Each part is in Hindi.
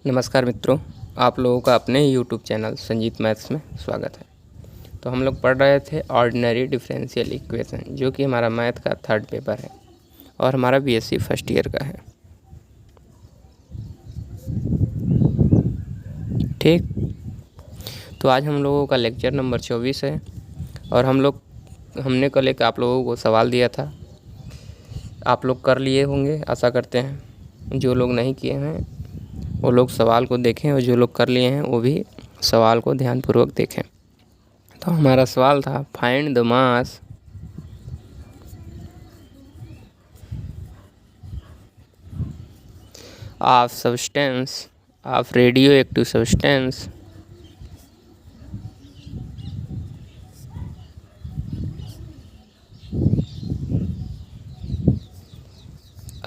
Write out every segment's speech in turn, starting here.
नमस्कार मित्रों, आप लोगों का अपने यूट्यूब चैनल संजीत मैथ्स में स्वागत है। तो हम लोग पढ़ रहे थे ऑर्डिनरी डिफरेंशियल इक्वेशन, जो कि हमारा मैथ का 3rd पेपर है और हमारा बीएससी फर्स्ट ईयर का है। ठीक, तो आज हम लोगों का लेक्चर नंबर 24 है और हमने कल एक आप लोगों को सवाल दिया था। आप लोग कर लिए होंगे, आशा करते हैं। जो लोग नहीं किए हैं वो लोग सवाल को देखें और जो लोग कर लिए हैं वो भी सवाल को ध्यानपूर्वक देखें। तो हमारा सवाल था, find the mass of substance of radio active substance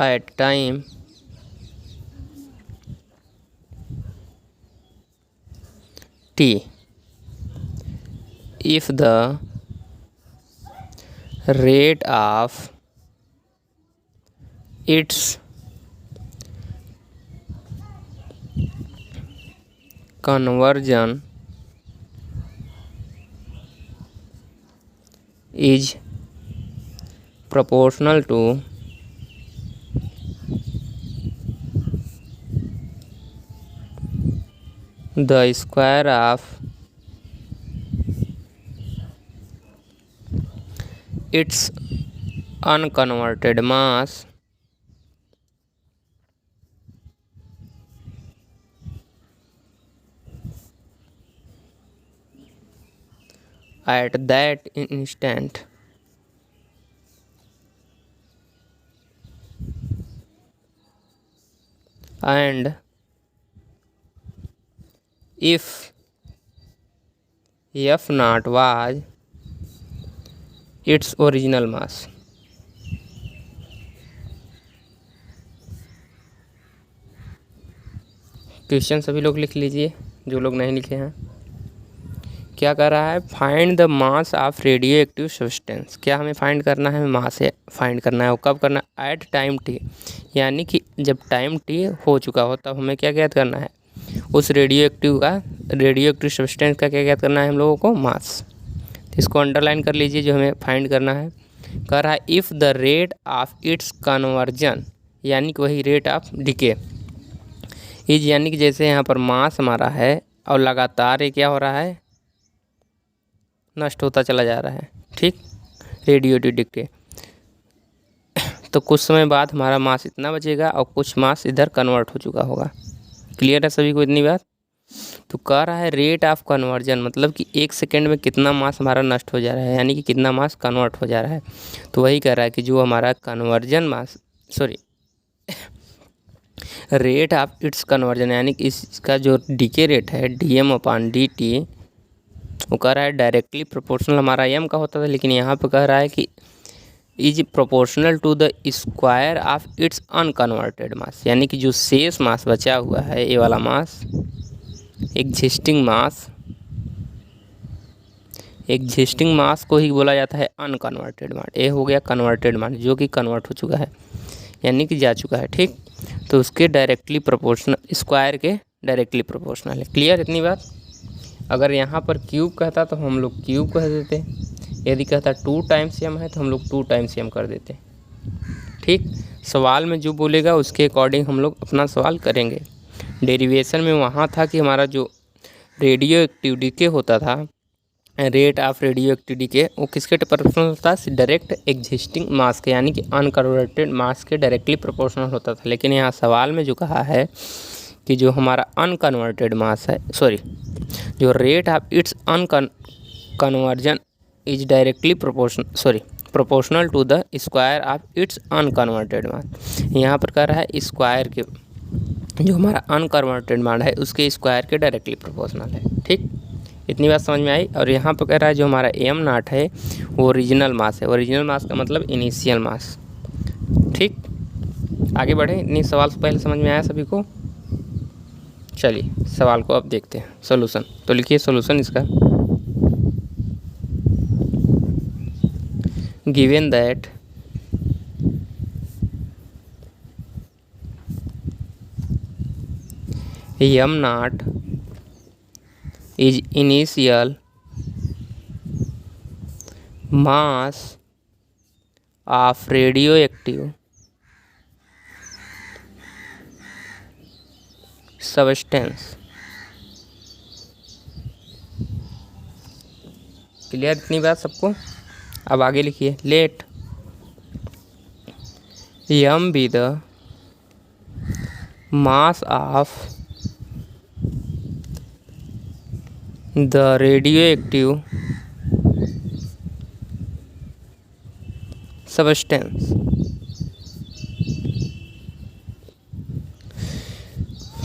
at time t if the rate of its conversion is proportional to the square of its unconverted mass at that instant, and if F naught was its original mass। Question सभी लोग लिख लीजिए, जो लोग नहीं लिखे हैं। क्या कर रहा है? Find the mass of radio active substance. क्या हमें फाइंड करना है? मास है फाइंड करना है। वो कब करना है? एट टाइम टी, यानी कि जब टाइम टी हो चुका हो तब हमें क्या ज्ञात करना है? उस रेडियो एक्टिव सब्सटेंस का क्या ज्ञात करना है हम लोगों को? मास। तो इसको अंडरलाइन कर लीजिए, जो हमें फाइंड करना है। कह रहा है if the rate of its conversion, यानी कि वही रेट ऑफ डिके इज, यानी कि जैसे यहाँ पर मास हमारा है और लगातार ये क्या हो रहा है? नष्ट होता चला जा रहा है। ठीक, रेडियोएक्टिव डिके। तो कुछ समय बाद हमारा मास इतना बचेगा और कुछ मास इधर कन्वर्ट हो चुका होगा। क्लियर है सभी को इतनी बात? तो कह रहा है रेट ऑफ कन्वर्जन, मतलब कि 1 सेकेंड में कितना मास हमारा नष्ट हो जा रहा है, यानी कि कितना मास कन्वर्ट हो जा रहा है। तो वही कह रहा है कि जो हमारा रेट ऑफ इट्स कन्वर्जन, यानी कि इसका जो डीके रेट है dm/dt, वो कह रहा है डायरेक्टली प्रोपोर्शनल। हमारा एम का होता था, लेकिन यहाँ पे कह रहा है कि is proportional to the square of its unconverted mass, यानी कि जो शेष मास बचा हुआ है, ये वाला मास, एग्जिस्टिंग मास को ही बोला जाता है अनकन्वर्टेड मास। ये हो गया कन्वर्टेड मास, जो कि कन्वर्ट हो चुका है, यानी कि जा चुका है। ठीक, तो उसके डायरेक्टली प्रोपोर्शनल, स्क्वायर के डायरेक्टली प्रोपोर्शनल है। क्लियर इतनी बात? अगर यहाँ पर क्यूब कहता तो हम लोग क्यूब कह देते, यदि कहता 2 टाइम्स m है तो हम लोग 2 टाइम्स m कर देते। ठीक, सवाल में जो बोलेगा उसके अकॉर्डिंग हम लोग अपना सवाल करेंगे। डेरिवेशन में वहाँ था कि हमारा जो रेडियो एक्टिव डिके होता था, rate of radio active decay, वो किसके प्रोपोर्शनल होता है? डायरेक्ट एग्जिस्टिंग मास के, यानी कि अनकन्वर्टेड मास के डायरेक्टली प्रोपोर्शनल होता था। लेकिन यहाँ सवाल में जो कहा है कि जो हमारा अनकन्वर्टेड मास है, जो rate of its conversion is directly proportional to the square of its unconverted mass. यहाँ पर कह रहा है स्क्वायर के, जो हमारा अनकन्वर्टेड मान है उसके स्क्वायर के डायरेक्टली प्रोपोर्शनल है। ठीक, इतनी बात समझ में आई? और यहाँ पर कह रहा है जो हमारा एम नॉट है वो ओरिजिनल मास है। ओरिजिनल मास का मतलब इनिशियल मास। ठीक, आगे बढ़े। इतनी सवाल से पहले समझ में आया सभी को? चलिए सवाल को अब देखते हैं सॉल्यूशन। तो लिखिए सॉल्यूशन इसका। Given that M naught is initial mass of radio active substance. Clear इतनी बात सबको? अब आगे लिखिए, let M be the mass of the radioactive substance.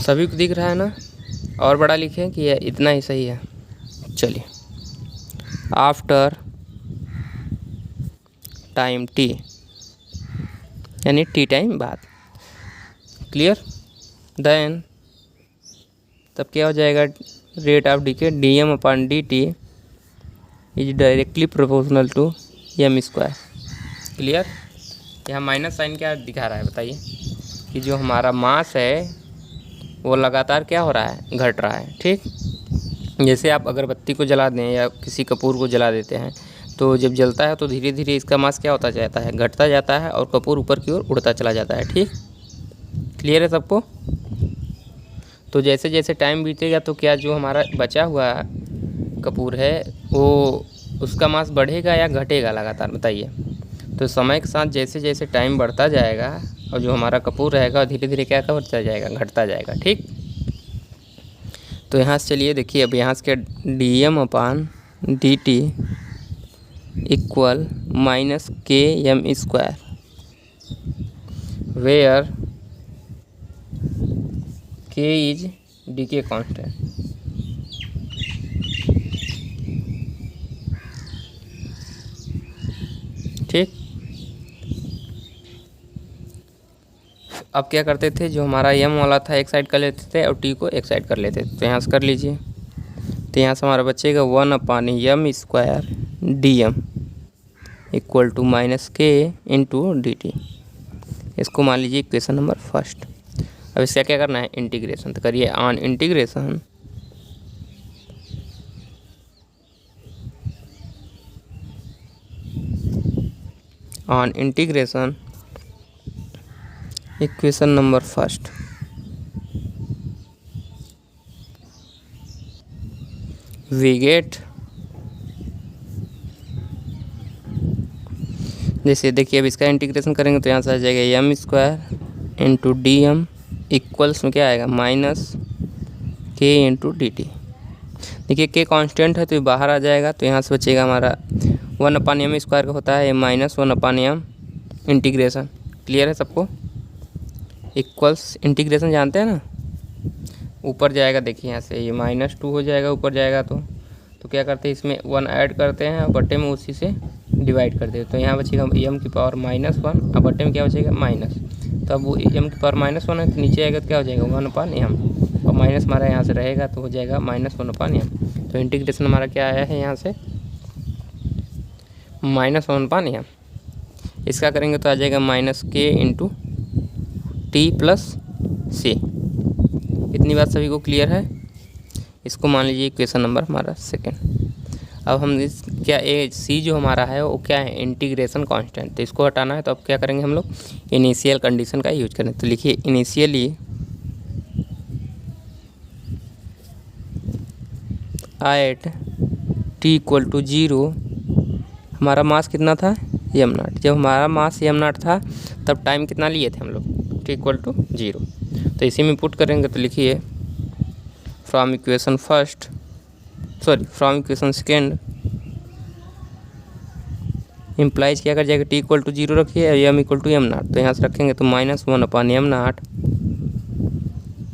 सभी को दिख रहा है ना? और बड़ा लिखें कि इतना ही सही है? चलिए, आफ्टर टाइम टी, यानी टी टाइम बाद। क्लियर? देन तब क्या हो जाएगा, rate of decay d m upon d t is directly proportional to m square. Clear? यहाँ माइनस साइन क्या दिखा रहा है बताइए, कि जो हमारा मास है वो लगातार क्या हो रहा है, घट रहा है। ठीक, जैसे आप अगरबत्ती को जला दें या किसी कपूर को जला देते हैं, तो जब जलता है तो धीरे धीरे इसका मास क्या होता जाता है, घटता जाता है, और कपूर ऊपर की ओर उड़ता चला जाता है। ठीक, क्लियर है सबको? तो जैसे जैसे टाइम बीतेगा तो क्या जो हमारा बचा हुआ कपूर है वो उसका मास बढ़ेगा या घटेगा लगातार, बताइए? तो समय के साथ जैसे जैसे टाइम बढ़ता जाएगा और जो हमारा कपूर रहेगा धीरे धीरे क्या बढ़ता जाएगा, घटता जाएगा। ठीक, तो यहाँ से चलिए देखिए, अब यहाँ से क्या, डी एम अपान डी टी इक्वल माइनस के एम स्क्वायर, वेयर के इज डीके कांस्टेंट। ठीक, अब क्या करते थे, जो हमारा एम वाला था एक साइड कर लेते थे और टी को एक साइड कर लेते थे। तो यहाँ से कर लीजिए, तो यहाँ से हमारा बचेगा 1 upon M square D M equal to minus के इंटू डी टी। इसको मान लीजिए इक्वेशन नंबर फर्स्ट। अब इसका क्या करना है, इंटीग्रेशन। तो करिए, on integration equation number first, we get, जैसे देखिए अब इसका इंटीग्रेशन करेंगे तो यहाँ से आ जाएगा m square into d m equals में क्या आएगा, माइनस के इंटू डी टी। देखिए के कांस्टेंट है तो ये बाहर आ जाएगा, तो यहाँ से बचेगा हमारा 1 अपान एम स्क्वायर का होता है minus 1 upon M integration. Clear है सबको? इक्वल्स इंटीग्रेशन जानते हैं ना, ऊपर जाएगा, देखिए यहाँ से ये -2 हो जाएगा, ऊपर जाएगा तो क्या करते हैं, इसमें 1 ऐड करते हैं और बट्टे में उसी से डिवाइड कर देते हैं। तो यहाँ बचेगा एम की पावर -1 और बट्टे में क्या बचेगा, माइनस। तो अब वो एम की पावर -1 है तो नीचे आएगा तो क्या हो जाएगा, 1 अपान एम, और माइनस हमारा यहाँ से रहेगा तो हो जाएगा -1 अपान एम। तो इंटीग्रेशन हमारा क्या आया है यहाँ से, -1 अपान एम। इसका करेंगे तो आ जाएगा माइनस के इंटू टी प्लस सी। इतनी बात सभी को क्लियर है? इसको मान लीजिए इक्वेशन नंबर हमारा सेकेंड। अब हम इस क्या ए सी जो हमारा है वो क्या है, इंटीग्रेशन कांस्टेंट। तो इसको हटाना है तो अब क्या करेंगे हम लोग, इनिशियल कंडीशन का यूज करें। तो लिखिए initially at t equal to 0 हमारा मास कितना था, एम नॉट। जब हमारा मास एम नॉट था तब टाइम कितना लिए थे हम लोग, टी इक्वल टू 0। तो इसी में पुट करेंगे तो लिखिए फ्रॉम इक्वेशन सेकेंड इम्प्लाइज क्या कर जाएगा, टी इक्वल टू 0 रखिए और m equal to m not. तो यहाँ से रखेंगे तो -1 upon M not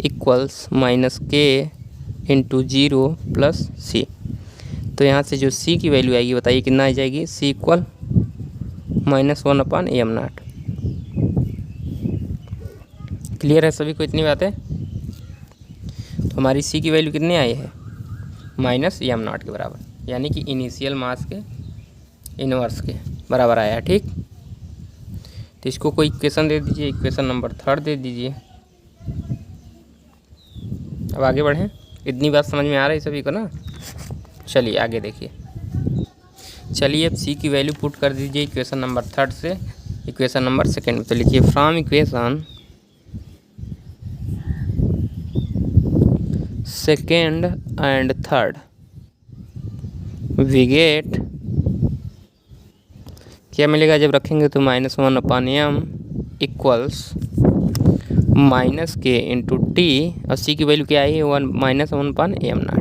equals minus के इंटू 0 प्लस सी। तो यहाँ से जो सी की वैल्यू आएगी बताइए कितना आ जाएगी, C equal -1 upon M nought. Clear है सभी को इतनी बातें? तो हमारी सी की वैल्यू कितनी आई है, -m नॉट के बराबर, यानी कि इनिशियल मास के इनवर्स के बराबर आया है। ठीक, तो इसको कोई इक्वेशन दे दीजिए, इक्वेशन नंबर 3 दे दीजिए। अब आगे बढ़ें। इतनी बात समझ में आ रही सभी को ना? चलिए आगे देखिए। चलिए अब सी की वैल्यू पुट कर दीजिए इक्वेशन नंबर 3 से इक्वेशन नंबर 2 में। तो लिखिए from equation 2 and 3 we get, क्या मिलेगा जब रखेंगे तो -1/m equals -k into T, और सी की वैल्यू क्या आई है -1/m0।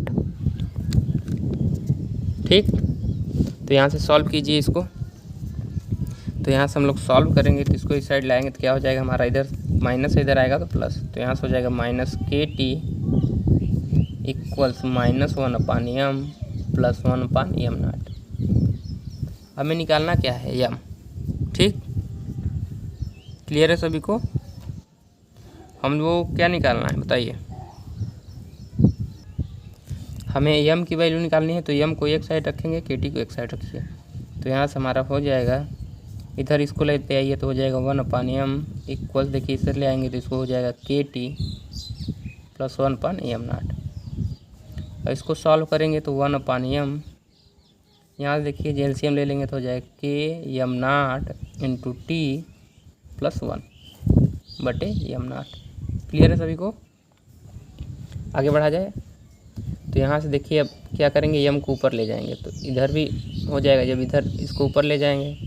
ठीक, तो यहाँ से सॉल्व कीजिए इसको। तो यहाँ से हम लोग सॉल्व करेंगे तो इसको इस साइड लाएंगे तो क्या हो जाएगा हमारा, इधर माइनस इधर आएगा तो प्लस, तो यहाँ से हो जाएगा -kt equals -1/m plus 1/m0। हमें निकालना क्या है, यम। ठीक, क्लियर है सभी को? हम लोग क्या निकालना है बताइए? हमें यम की वैल्यू निकालनी है, तो यम को एक साइड रखेंगे, केटी को एक साइड रखिए। तो यहाँ से हमारा हो जाएगा, इधर इसको लेते आइए तो हो जाएगा 1/m इक्वल, देखिए इधर ले आएंगे तो इसको हो जाएगा kt प्लस 1/m0। और इसको सॉल्व करेंगे तो 1/m, यहाँ से देखिए एलसीएम ले लेंगे तो हो जाएगा km0 into T plus 1/m0। Clear है सभी को? आगे बढ़ा जाए। तो यहाँ से देखिए अब क्या करेंगे, यम को ऊपर ले जाएंगे तो इधर भी हो जाएगा, जब इधर इसको ऊपर ले जाएंगे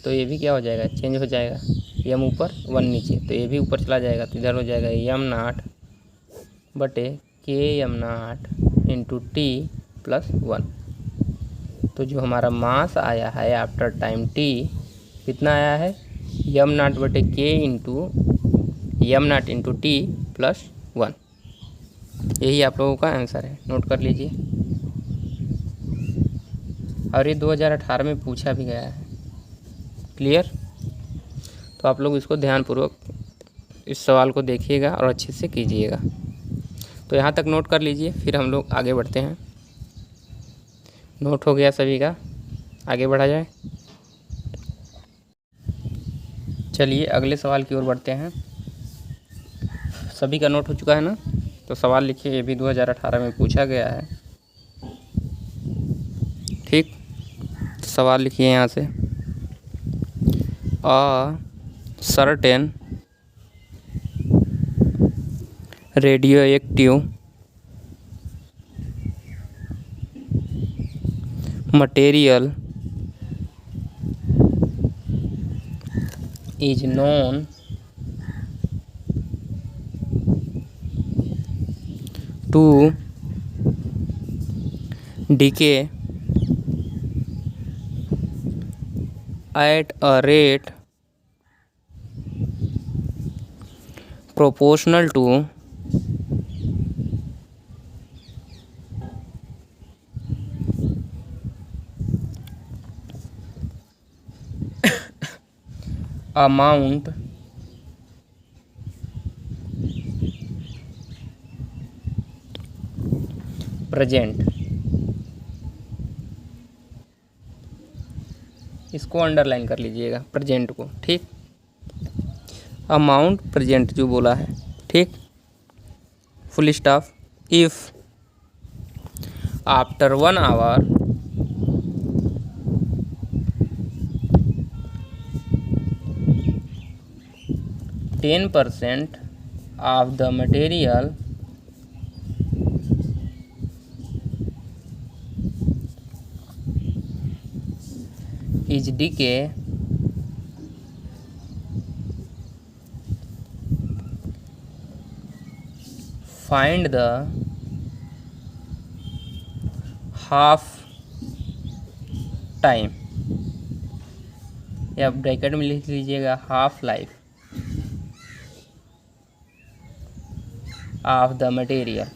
तो ये भी क्या हो जाएगा, चेंज हो जाएगा, यम ऊपर 1 नीचे, तो ये भी ऊपर चला जाएगा, तो इधर हो जाएगा m0/km0 इंटू टी प्लस 1। तो जो हमारा मास आया है आफ्टर टाइम टी कितना आया है, m0/k into m0 into T plus 1। यही आप लोगों का आंसर है, नोट कर लीजिए। और ये 2018 में पूछा भी गया है। क्लियर? तो आप लोग इसको ध्यानपूर्वक इस सवाल को देखिएगा और अच्छे से कीजिएगा। तो यहाँ तक नोट कर लीजिए, फिर हम लोग आगे बढ़ते हैं। नोट हो गया सभी का? आगे बढ़ा जाए। चलिए अगले सवाल की ओर बढ़ते हैं। सभी का नोट हो चुका है ना? तो सवाल लिखिए, ये भी 2018 में पूछा गया है। ठीक, तो सवाल लिखिए यहाँ से, certain radio active material is known to decay at a rate proportional to amount present. इसको अंडरलाइन कर लीजिएगा, प्रेजेंट को। ठीक, अमाउंट प्रेजेंट जो बोला है, ठीक, full stop. If after 1 hour %10 of the material is decay, find the half time, या ब्रैकेट में लिख लीजिएगा half life of the material.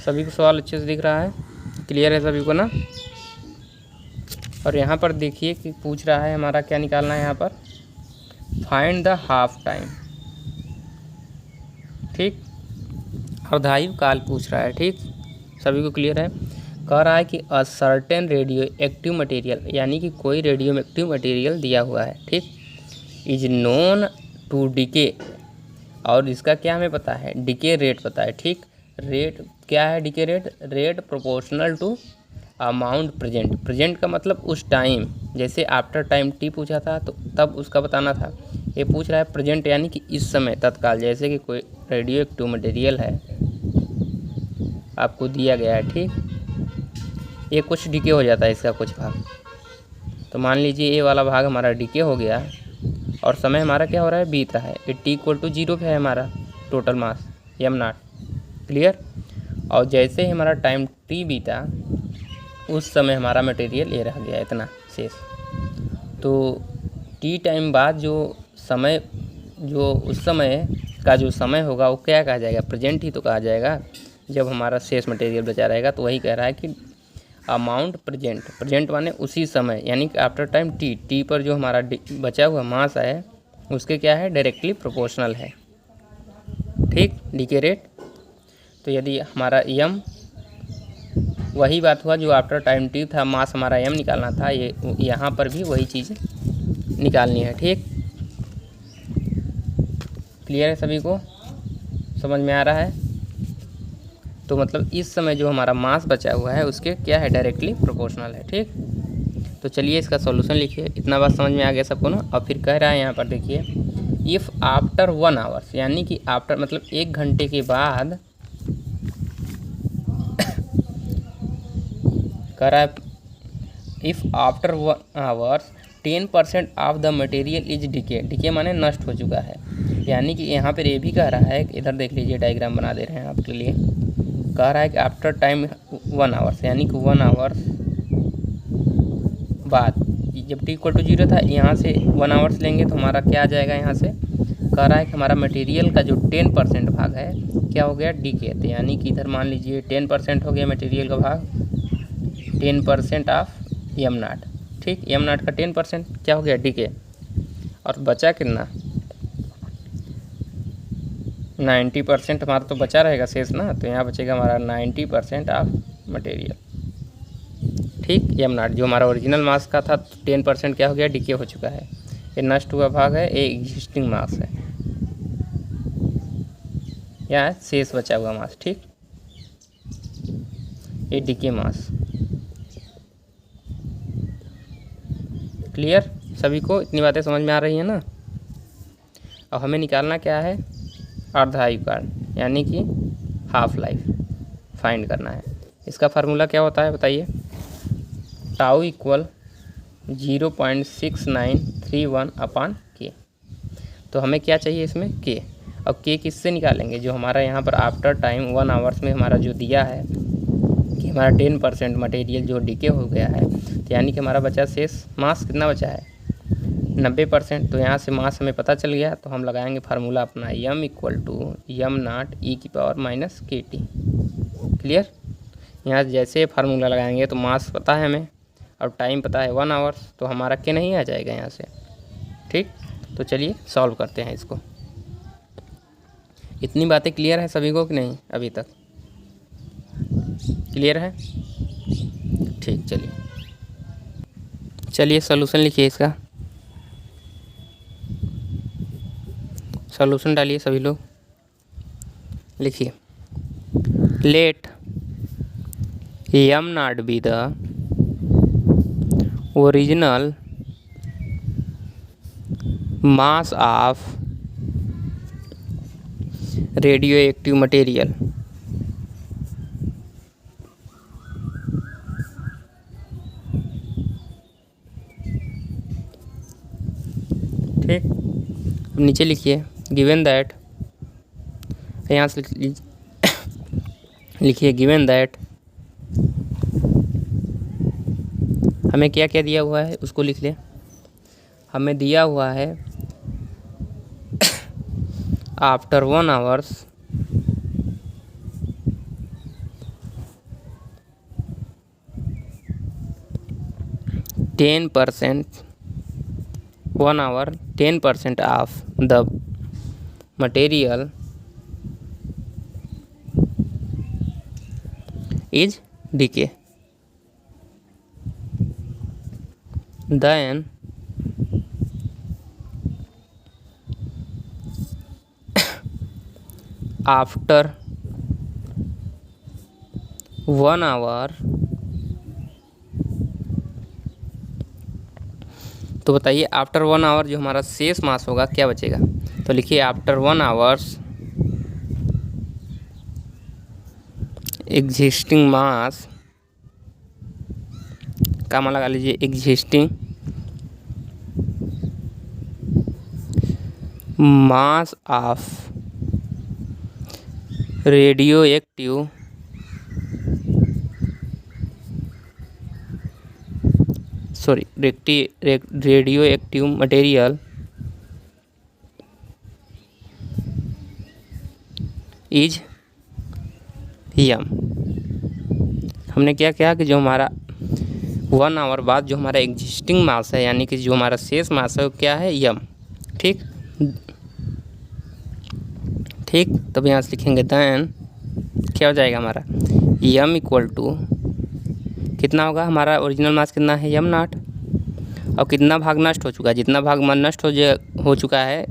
सभी को सवाल अच्छे से दिख रहा है? क्लियर है सभी को ना? और यहाँ पर देखिए कि पूछ रहा है हमारा क्या निकालना है, यहाँ पर फाइंड द हाफ टाइम। ठीक, अर्धायु काल पूछ रहा है। ठीक, सभी को क्लियर है? कह रहा है कि a certain radio active material, यानी कि कोई रेडियो एक्टिव मटेरियल दिया हुआ है। ठीक, इज नोन टू डिके, और इसका क्या हमें पता है, डिके रेट पता है। ठीक, रेट क्या है, decay rate, rate proportional to amount present. Present का मतलब उस टाइम, जैसे आफ्टर टाइम टी पूछा था तो तब उसका बताना था, ये पूछ रहा है प्रेजेंट यानी कि इस समय, तत्काल। जैसे कि कोई रेडियो एक्टिव मटेरियल है आपको दिया गया है, ठीक, ये कुछ डिके हो जाता है इसका कुछ भाग, तो मान लीजिए ये वाला भाग हमारा डिके हो गया और समय हमारा क्या हो रहा है, बीत रहा है। टी इक्वल टू 0 पे है हमारा total mass M nought, clear. और जैसे ही हमारा टाइम टी बीता उस समय हमारा मटेरियल ये रह गया इतना शेष। तो टी टाइम बाद जो समय, जो उस समय का जो समय होगा वो क्या कहा जाएगा, प्रेजेंट ही तो कहा जाएगा। जब हमारा शेष मटेरियल बचा रहेगा तो वही कह रहा है कि अमाउंट प्रेजेंट, प्रेजेंट माने उसी समय, यानी कि आफ्टर टाइम टी, टी पर जो हमारा बचा हुआ मास है उसके क्या है, डायरेक्टली प्रोपोर्शनल है। ठीक, डीके रेट। तो यदि हमारा यम, वही बात हुआ जो आफ्टर टाइम टी था, मास हमारा यम निकालना था, ये यहाँ पर भी वही चीज़ निकालनी है। ठीक, क्लियर है सभी को, समझ में आ रहा है। तो मतलब इस समय जो हमारा मास बचा हुआ है उसके क्या है, डायरेक्टली प्रोपोर्शनल है। ठीक, तो चलिए इसका सॉल्यूशन लिखिए। इतना बात समझ में आ गया सबको ना। और फिर कह रहा है यहाँ पर देखिए, इफ़ आफ्टर 1 आवर्स, यानी कि आफ्टर मतलब 1 घंटे के बाद, कह रहा है if after 1 hours 10% of the material is decay, decay माने नष्ट हो चुका है। यानी कि यहाँ पर ये भी कह रहा है, इधर देख लीजिए डायग्राम बना दे रहे हैं आपके लिए, कह रहा है कि आफ्टर टाइम 1 आवर्स, यानी कि 1 आवर्स बाद, जब टी इक्वल टू 0 था, यहाँ से 1 आवर्स लेंगे तो हमारा क्या आ जाएगा, यहाँ से कह रहा है कि हमारा मटेरियल का जो 10% भाग है क्या हो गया, डीके। तो यानी कि इधर मान लीजिए 10% हो गया मटेरियल का भाग, 10% ऑफ एम नॉट। ठीक, एम नॉट का 10% क्या हो गया, डीके। और बचा कितना, 90% हमारा तो बचा रहेगा शेष ना, तो यहाँ बचेगा हमारा 90% ऑफ मटेरियल। ठीक, एम नॉट जो हमारा ओरिजिनल मास का था 10% क्या हो गया, डीके हो चुका है। ये नष्ट हुआ भाग है, ये एग्जिस्टिंग मास है, यहाँ शेष बचा हुआ मास। ठीक, ये डीके मास। क्लियर सभी को, इतनी बातें समझ में आ रही है ना। अब हमें निकालना क्या है, अर्धायुकाल यानी कि हाफ लाइफ फाइंड करना है। इसका फार्मूला क्या होता है बताइए, टाउ इक्वल 0.6931 अपान के। तो हमें क्या चाहिए इसमें, के। अब के किससे निकालेंगे, जो हमारा यहाँ पर आफ्टर टाइम 1 आवर्स में हमारा जो दिया है कि हमारा 10% मटेरियल जो डीके हो गया है, तो यानी कि हमारा बचा शेष मास कितना बचा है, 90%। तो यहाँ से मास हमें पता चल गया, तो हम लगाएंगे फार्मूला अपना, यम इक्वल टू यम नॉट ई की पावर माइनस के टी। क्लियर, यहाँ जैसे फार्मूला लगाएंगे तो मास पता है हमें और टाइम पता है 1 आवर्स, तो हमारा के नहीं आ जाएगा यहाँ से। ठीक, तो चलिए सॉल्व करते हैं इसको। इतनी बातें क्लियर है सभी को कि नहीं, अभी तक क्लियर है। ठीक, चलिए सॉल्यूशन लिखिए इसका, सॉल्यूशन डालिए सभी लोग, लिखिए। Let m not be the original mass of radio active material ठीक। अब नीचे लिखिए, गिवन दैट, यहाँ से लिखिए गिवन दैट, हमें क्या क्या दिया हुआ है उसको लिख ले। हमें दिया हुआ है after 1 hours 10%, 1 hour 10% of the material is decay. Then after 1 hour, तो बताइए आफ्टर 1 आवर जो हमारा शेष मास होगा क्या बचेगा। तो लिखिए आफ्टर 1 आवर्स एग्जिस्टिंग मास का मान लगा लीजिए, existing mass of radio active radio active material is M. हमने क्या किया कि जो हमारा 1 आवर बाद जो हमारा एग्जिस्टिंग मास है, यानी कि जो हमारा शेष मास है वो क्या है, यम। ठीक, तब यहाँ से लिखेंगे देन क्या हो जाएगा हमारा, यम इक्वल टू कितना होगा, हमारा ओरिजिनल मास कितना है, यम नॉट, और कितना भाग नष्ट हो चुका है, जितना भाग नष्ट हो चुका है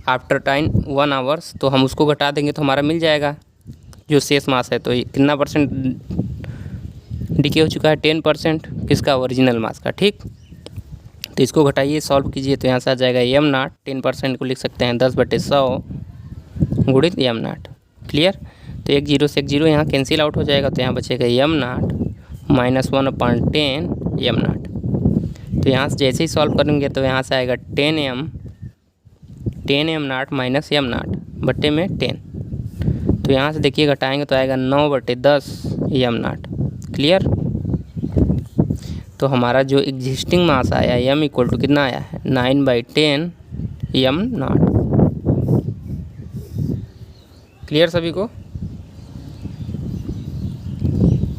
आफ्टर टाइम 1 आवर्स, तो हम उसको घटा देंगे तो हमारा मिल जाएगा जो शेष मास है। तो कितना परसेंट डिके हो चुका है, 10% किसका, ओरिजिनल मास का। ठीक, तो इसको घटाइए, सॉल्व कीजिए, तो यहाँ से आ जाएगा यम नॉट, 10% को लिख सकते हैं 10/100 गुणित यम नॉट। क्लियर, तो 1 0 से 1 0 यहाँ कैंसिल आउट हो जाएगा, तो यहाँ बचेगा यम नॉट -1/10 यम नॉट। तो यहाँ से जैसे ही सॉल्व करेंगे तो यहाँ से आएगा 10 m not minus m not बट्टे में 10। तो यहाँ से देखिए घटाएंगे तो आएगा 9/10 यम नॉट। क्लियर, तो हमारा जो एग्जिस्टिंग मास आया यम इक्वल टू कितना आया है, 9/10 यम नॉट। क्लियर सभी को।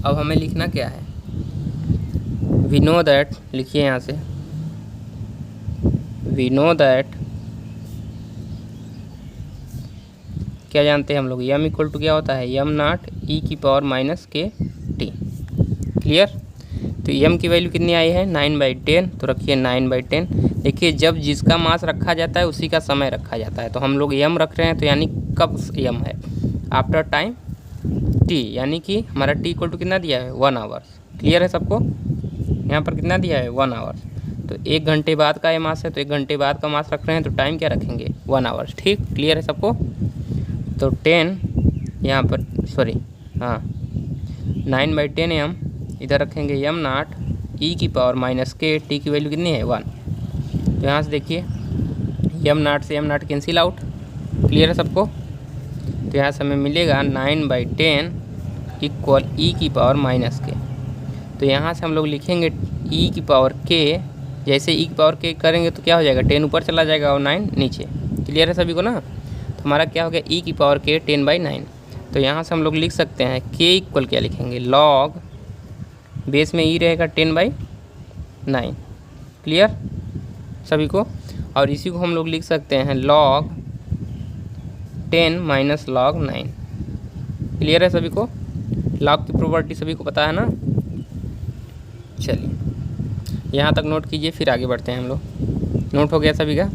अब हमें लिखना क्या है, वी नो दैट, लिखिए यहाँ से, वी नो दैट, क्या जानते हैं हम लोग, यम इक्वल टू क्या होता है, यम नॉट e⁻ -kt। क्लियर, तो यम की वैल्यू कितनी आई है, 9/10, तो रखिए 9/10। देखिए जब जिसका मास रखा जाता है उसी का समय रखा जाता है, तो हम लोग यम रख रहे हैं, तो यानी कब यम है, आफ्टर टाइम टी, यानी कि हमारा टी इक्वल टू कितना दिया है, 1 आवर्स। क्लियर है सबको, यहाँ पर कितना दिया है, 1 आवर्स, तो 1 घंटे बाद का ये मास है, तो 1 घंटे बाद का मास रख रहे हैं, तो टाइम क्या रखेंगे, 1 आवर्स। ठीक, क्लियर है सबको। तो 10 यहाँ पर, सॉरी हाँ, 9/10 एम इधर रखेंगे, यम नॉट e⁻ -k, टी की वैल्यू कितनी है, 1। तो यहाँ से देखिए यम नॉट से यम नॉट कैंसिल आउट। क्लियर है सबको, तो यहाँ से हमें मिलेगा 9/10 इक्वल e⁻k। तो यहाँ से हम लोग लिखेंगे e⁻k, जैसे e⁻k करेंगे तो क्या हो जाएगा, 10 ऊपर चला जाएगा और 9 नीचे। क्लियर है सभी को ना, तो हमारा क्या हो गया, e⁻k 10/9। तो यहाँ से हम लोग लिख सकते हैं k इक्वल क्या लिखेंगे, लॉग, बेस में e रहेगा 10/9। क्लियर सभी को, और इसी को हम लोग लिख सकते हैं लॉग 10 - log 9। क्लियर है सभी को, लॉग की प्रॉपर्टी सभी को पता है ना। चलिए यहाँ तक नोट कीजिए, फिर आगे बढ़ते हैं हम लोग। नोट हो गया सभी का।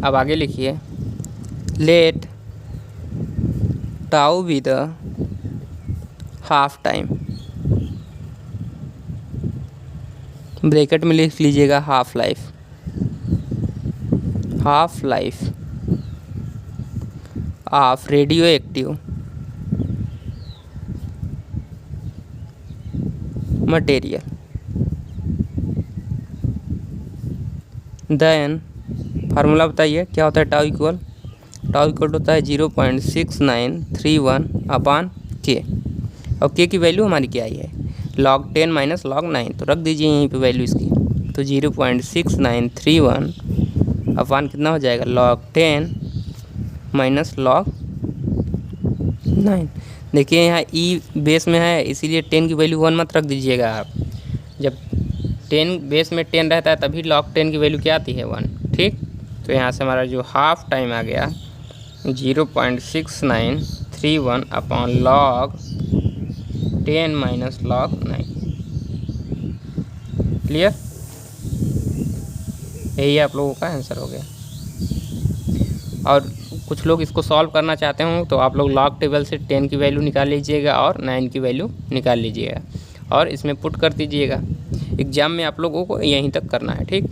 अब आगे लिखिए, let tau be the half time, bracket में लिख लीजिएगा half life of radio active material, then formula बताइए क्या होता है, टाउ इक्वल होता है 0.6931/k, और k की वैल्यू हमारी क्या आई है, log 10 - log 9, तो रख दीजिए यहीं पे वैल्यू इसकी। तो 0.6931 कितना हो जाएगा, log 10 - log 9। देखिए यहाँ ई बेस में है, इसीलिए 10 की वैल्यू 1 मत रख दीजिएगा आप। जब 10 बेस में 10 रहता है तभी log 10 की वैल्यू क्या आती है, 1। ठीक, तो यहाँ से हमारा जो हाफ टाइम आ गया 0.6931/log 10 - log 9। क्लियर, यही आप लोगों का आंसर हो गया। और कुछ लोग इसको सॉल्व करना चाहते हो तो आप लोग लॉग टेबल से 10 की वैल्यू निकाल लीजिएगा और 9 की वैल्यू निकाल लीजिएगा और इसमें पुट कर दीजिएगा। एग्ज़ाम में आप लोगों को यहीं तक करना है, ठीक।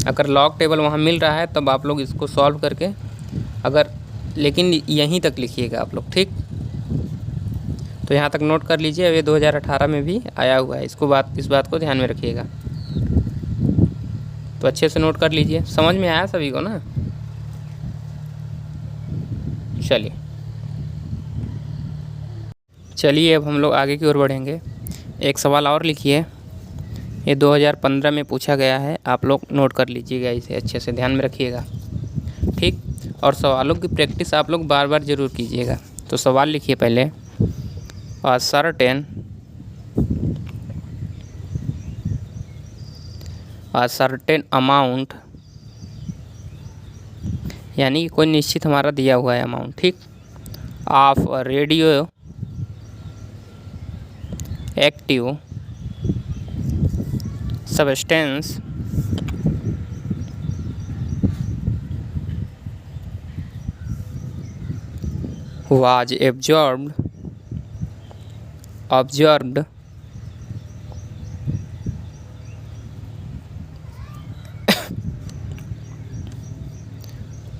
अगर लॉग टेबल वहाँ मिल रहा है तब आप लोग इसको सॉल्व करके लेकिन यहीं तक लिखिएगा आप लोग, ठीक। तो यहाँ तक नोट कर लीजिए। अब ये 2018 में भी आया हुआ है, इस बात को ध्यान में रखिएगा। तो अच्छे से नोट कर लीजिए। समझ में आया सभी को ना? चलिए अब हम लोग आगे की ओर बढ़ेंगे। एक सवाल और लिखिए, ये 2015 में पूछा गया है, आप लोग नोट कर लीजिएगा, इसे अच्छे से ध्यान में रखिएगा, ठीक। और सवालों की प्रैक्टिस आप लोग बार बार ज़रूर कीजिएगा। तो सवाल लिखिए पहले, a certain amount, यानी कि कोई निश्चित हमारा दिया हुआ है अमाउंट, ठीक, of radio active substance was observed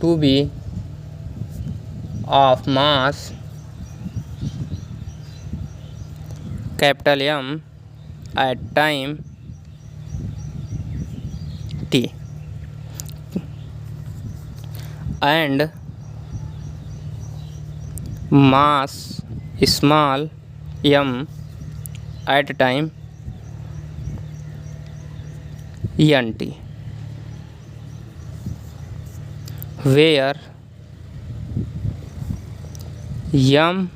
to be of mass capital M at time t and mass small m at time ent, where m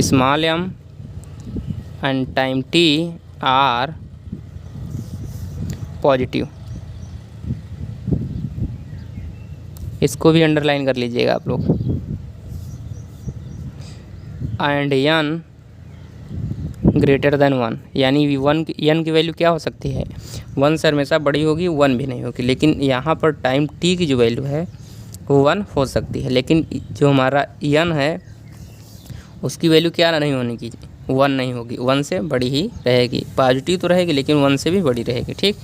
small m and time t are positive. इसको भी अंडरलाइन कर लीजिएगा आप लोग। एंड n ग्रेटर देन 1, यानी n की वैल्यू क्या हो सकती है? 1 से हमेशा बड़ी होगी, 1 भी नहीं होगी। लेकिन यहाँ पर टाइम t की जो वैल्यू है वो 1 हो सकती है, लेकिन जो हमारा n है उसकी वैल्यू क्या नहीं होने की, 1 नहीं होगी, 1 से बड़ी ही रहेगी। पॉजिटिव तो रहेगी लेकिन 1 से भी बड़ी रहेगी, ठीक।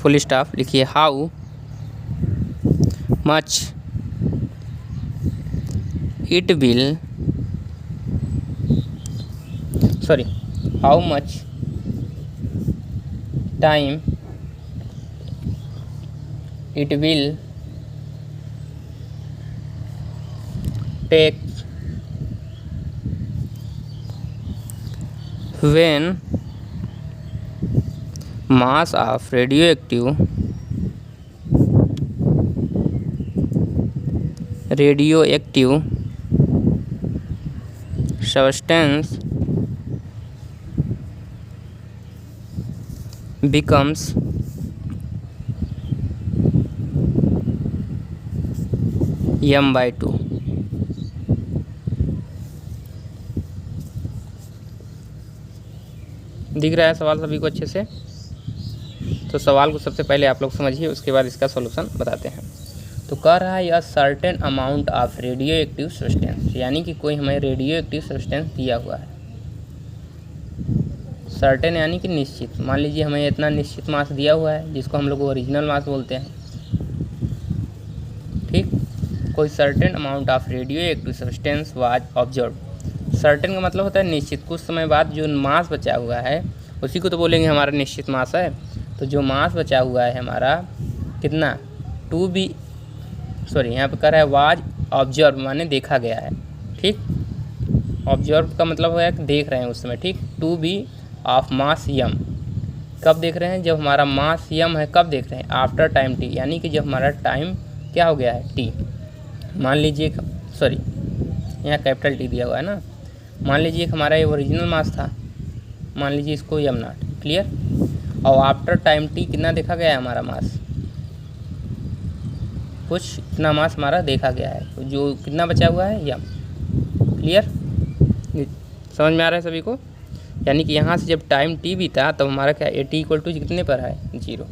फुल स्टॉप लिखिए। How much time it will take when mass of radioactive substance becomes m/2। दिख रहा है सवाल सभी को अच्छे से? तो सवाल को सबसे पहले आप लोग समझिए, उसके बाद इसका सॉल्यूशन बताते हैं। तो कह रहा है यह certain amount of radio active substance, यानी कि कोई हमें रेडियो एक्टिव सब्सटेंस दिया हुआ है। सर्टेन यानी कि निश्चित। मान लीजिए हमें इतना निश्चित मास दिया हुआ है जिसको हम लोग ओरिजिनल मास बोलते हैं, ठीक। कोई certain amount of radio active substance was observe. Certain का मतलब होता है निश्चित। कुछ समय बाद जो मास बचा हुआ है उसी को तो बोलेंगे हमारा निश्चित मास है। तो जो मास बचा हुआ है हमारा कितना, यहाँ पे कह रहा है वाज ऑब्जर्व माने देखा गया है, ठीक। ऑब्जर्व का मतलब है कि देख रहे हैं उस समय, ठीक। टू बी ऑफ मास यम, कब देख रहे हैं? जब हमारा मास यम है। कब देख रहे हैं? आफ्टर टाइम टी, यानी कि जब हमारा टाइम क्या हो गया है, टी। मान लीजिए यहाँ कैपिटल टी दिया हुआ है ना। मान लीजिए हमारा ये ओरिजिनल मास था, मान लीजिए इसको यम नॉट, क्लियर। और आफ्टर टाइम टी कितना देखा गया है हमारा मास, कुछ इतना मास हमारा देखा गया है। तो जो कितना बचा हुआ है यम, क्लियर। समझ में आ रहा है सभी को? यानी कि यहाँ से जब टाइम टी भी था तब हमारा क्या ए टी इक्वल टू कितने पर है, 0।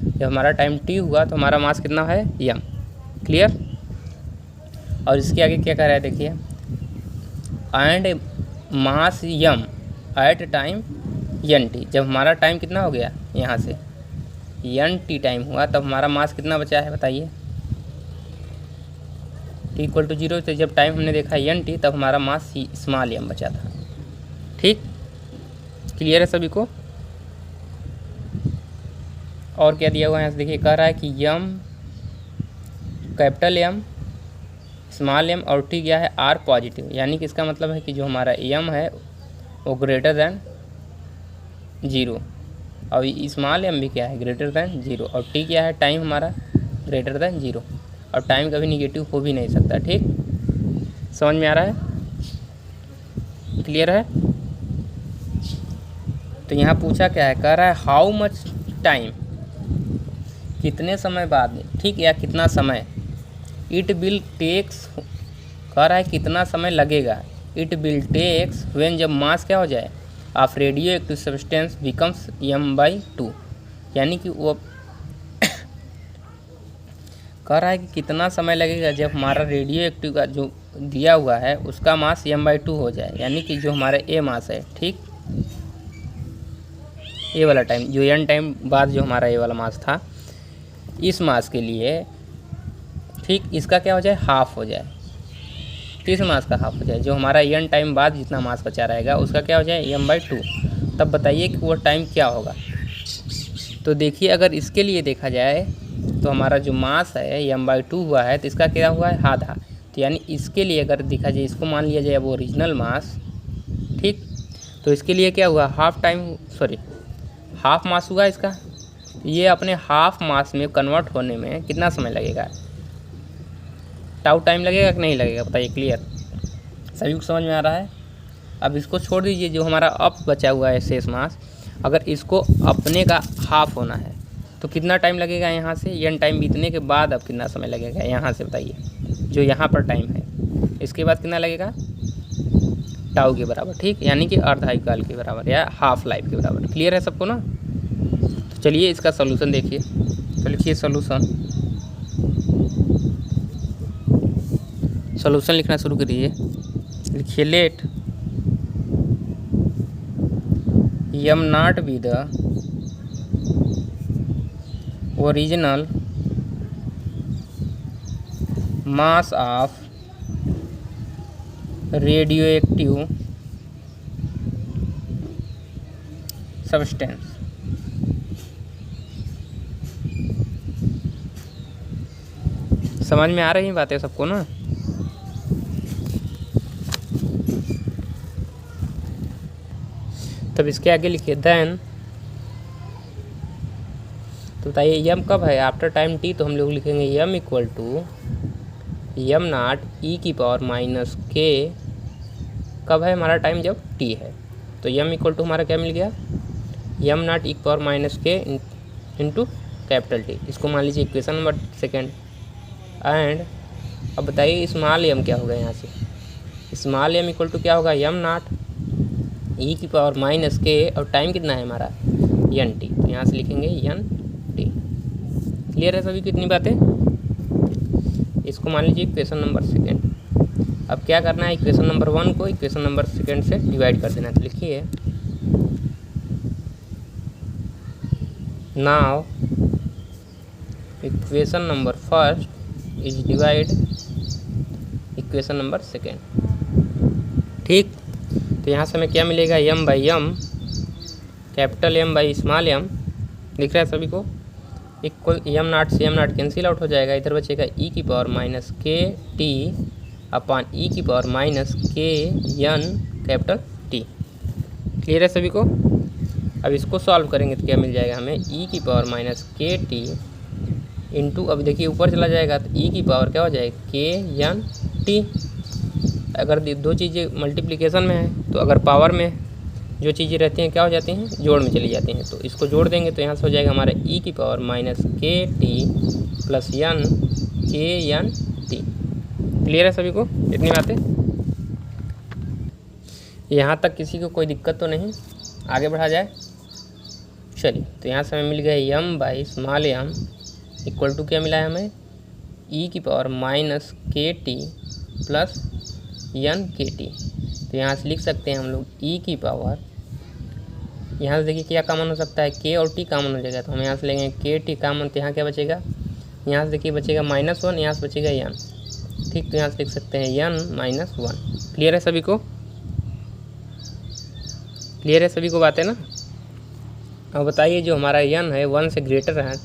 जब हमारा टाइम टी हुआ तो हमारा मास कितना है यम। क्लियर। और इसके आगे क्या कह रहा है देखिए, and mass m at time n t. जब हमारा टाइम कितना हो गया यहाँ से एन टी टाइम हुआ तब हमारा मास कितना बचा है बताइए, टी इक्वल टू 0। तो जब टाइम हमने देखा एन टी तब हमारा मास स्मॉल एम बचा था। ठीक, क्लियर है सभी को। और क्या दिया हुआ है यहाँ से देखिए, कह रहा है कि यम कैपिटल एम स्मॉल एम और टी क्या है आर पॉजिटिव, यानी कि इसका मतलब है कि जो हमारा एम है वो ग्रेटर दैन 0 और स्मॉल एम भी क्या है ग्रेटर दैन 0 और टी क्या है टाइम हमारा ग्रेटर दैन 0 और टाइम कभी निगेटिव हो भी नहीं सकता। ठीक, समझ में आ रहा है, क्लियर है। तो यहाँ पूछा क्या है, कह रहा है हाउ मच टाइम, कितने समय बाद, ठीक, या कितना समय, इट विल टेक्स, कह रहा है कितना समय लगेगा, इट विल टेक्स व्हेन, जब मास क्या हो जाए of radio active substance becomes m/2, यानी कि वो कह रहा है कि कितना समय लगेगा जब हमारा रेडियो एक्टिव का जो दिया हुआ है उसका मास m/2 हो जाए, यानी कि जो हमारा ए मास है, ठीक, ए वाला टाइम जो n टाइम बाद जो हमारा ए वाला मास था, इस मास के लिए, ठीक, इसका क्या हो जाए हाफ हो जाए, इस मास का हाफ हो जाए, जो हमारा n टाइम बाद जितना मास बचा रहेगा उसका क्या हो जाए m/2। तब बताइए कि वो टाइम क्या होगा। तो देखिए अगर इसके लिए देखा जाए तो हमारा जो मास है m/2 हुआ है तो इसका क्या हुआ है आधा, तो यानी इसके लिए अगर देखा जाए, इसको मान लिया जाए वो ओरिजिनल मास, ठीक, तो इसके लिए क्या हुआ हाफ मास हुआ इसका। ये अपने हाफ मास में कन्वर्ट होने में कितना समय लगेगा, टाउ टाइम लगेगा कि नहीं लगेगा बताइए। क्लियर, सभी को समझ में आ रहा है। अब इसको छोड़ दीजिए, जो हमारा अप बचा हुआ है शेष मास, अगर इसको अपने का हाफ होना है तो कितना टाइम लगेगा यहाँ से, एन टाइम बीतने के बाद अब कितना समय लगेगा यहाँ से बताइए, जो यहाँ पर टाइम है इसके बाद कितना लगेगा टाउ के बराबर, ठीक, यानी कि अर्धायुकाल के बराबर या हाफ लाइफ के बराबर। क्लियर है सबको ना। तो चलिए इसका सोल्यूशन देखिए। तो लिखिए सॉल्यूशन लिखना शुरू करिए। लिखिए let m not be the original mass of radio active substance. समझ में आ रही बातें सबको ना। तब इसके आगे लिखिए देन, तो बताइए यम कब है आफ्टर टाइम टी, तो हम लोग लिखेंगे यम इक्वल टू यम नॉट ई की पावर माइनस के, कब है हमारा टाइम जब टी है, तो यम इक्वल टू हमारा क्या मिल गया यम नॉट ई की पावर माइनस के इंटू कैपिटल टी। इसको मान लीजिए इक्वेशन नंबर सेकेंड। एंड अब बताइए स्मॉल एम क्या होगा, यहाँ से स्मॉल एम इक्वल टू क्या होगा यम नॉट ई की पावर माइनस के और टाइम कितना है हमारा एन टी, तो यहाँ से लिखेंगे एन टी। क्लियर है सभी को इतनी बातें। इसको मान लीजिए इक्वेशन नंबर सेकेंड। अब क्या करना है, इक्वेशन नंबर 1 को इक्वेशन नंबर सेकेंड से डिवाइड कर देना। तो लिखिए now equation number first is divide equation number second, ठीक। तो यहाँ से हमें क्या मिलेगा m by m, capital M by small m, दिख रहा है सभी को, इक्वल एम नॉट से एम नॉट कैंसिल आउट हो जाएगा, इधर बचेगा e की पावर माइनस के टी अपॉन e की power minus k n capital t. Clear है सभी को। अब इसको सॉल्व करेंगे तो क्या मिल जाएगा हमें e की पावर माइनस के टी इंटू, अब देखिए ऊपर चला जाएगा तो e की पावर क्या हो जाएगा के एन टी। अगर दो चीज़ें मल्टीप्लिकेशन में है तो अगर पावर में जो चीज़ें रहती हैं क्या हो जाती हैं जोड़ में चली जाती हैं, तो इसको जोड़ देंगे तो यहाँ से हो जाएगा हमारा e की पावर माइनस के टी प्लस एन के एन टी। क्लियर है सभी को इतनी बातें। यहाँ तक किसी को कोई दिक्कत तो नहीं, आगे बढ़ा जाए। चलिए, तो यहाँ से हमें मिल गया M by small M equal to क्या मिला है हमें, ई की पावर माइनस के T plus N K T. तो यहाँ से लिख सकते हैं हम लोग ई की पावर, यहाँ से देखिए क्या कॉमन हो सकता है, के और टी कॉमन हो जाएगा, तो हम यहाँ से लेंगे के टी कॉमन, तो यहाँ क्या बचेगा, यहाँ से देखिए बचेगा -1, यहाँ से बचेगा एन। ठीक, तो यहाँ से लिख सकते हैं एन -1। क्लियर है सभी को, क्लियर है सभी को बात है ना। अब बताइए जो हमारा एन है 1 से ग्रेटर है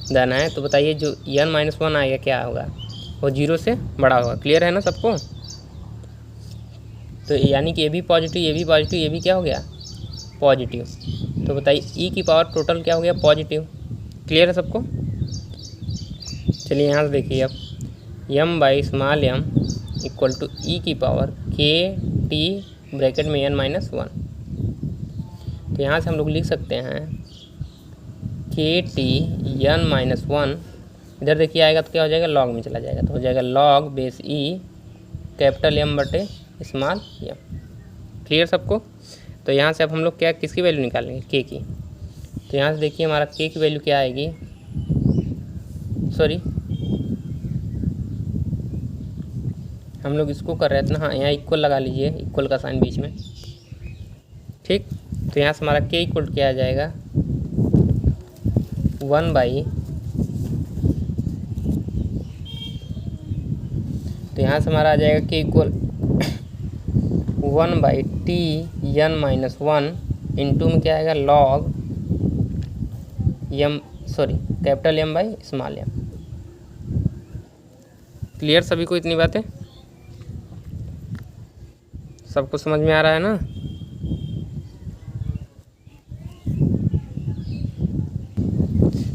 देना है, तो बताइए जो एन -1 आएगा क्या होगा, वो 0 से बड़ा होगा। क्लियर है ना सबको। तो यानी कि ये भी पॉजिटिव, ये भी पॉजिटिव, ये भी क्या हो गया पॉजिटिव। तो बताइए ई की पावर टोटल क्या हो गया पॉजिटिव। क्लियर है सबको। चलिए यहाँ से देखिए अब M by small M equal to e की पावर के टी ब्रैकेट में n-1। तो यहाँ से हम लोग लिख सकते हैं के टी n-1, इधर देखिए आएगा तो क्या हो जाएगा लॉग में चला जाएगा, तो हो जाएगा log base e capital m बटे स्मॉल एम। क्लियर सबको। तो यहाँ से अब हम लोग क्या किसकी वैल्यू निकालेंगे, के की। तो यहाँ से देखिए हमारा के की वैल्यू क्या आएगी, सॉरी हम लोग इसको कर रहे थे ना, हाँ यहाँ इक्वल लगा लीजिए, इक्वल का साइन बीच में। ठीक, तो यहाँ से हमारा के इक्वल क्या आ जाएगा 1 बाई, तो यहाँ से हमारा आ जाएगा के equal 1 by T n-1 into में क्या आएगा log m, sorry capital m by small m. Clear सभी को इतनी बातें, सबको समझ में आ रहा है ना।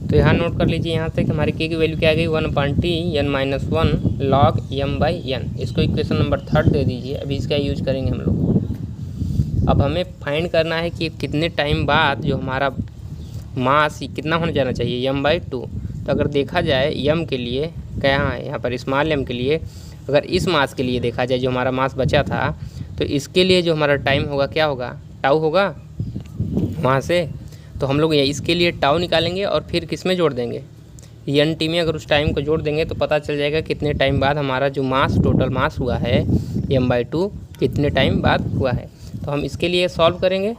तो यहाँ नोट कर लीजिए यहाँ से कि हमारी के की वैल्यू क्या आ गई 1/t n-1 log m by n। इसको इक्वेशन नंबर 3 दे दीजिए, अभी इसका यूज करेंगे हम लोग। अब हमें फाइंड करना है कि कितने टाइम बाद जो हमारा मास कितना होना जाना चाहिए m/2। तो अगर देखा जाए m के लिए क्या है यहाँ पर स्मॉल m के लिए, अगर इस मास के लिए देखा जाए जो हमारा मास बचा था, तो इसके लिए जो हमारा टाइम होगा क्या होगा टाउ होगा वहाँ से। तो हम लोग इसके लिए टाउ निकालेंगे और फिर किस में जोड़ देंगे एन टी में। अगर उस टाइम को जोड़ देंगे तो पता चल जाएगा कितने टाइम बाद हमारा जो मास टोटल मास हुआ है m/2 कितने टाइम बाद हुआ है। तो हम इसके लिए सॉल्व करेंगे।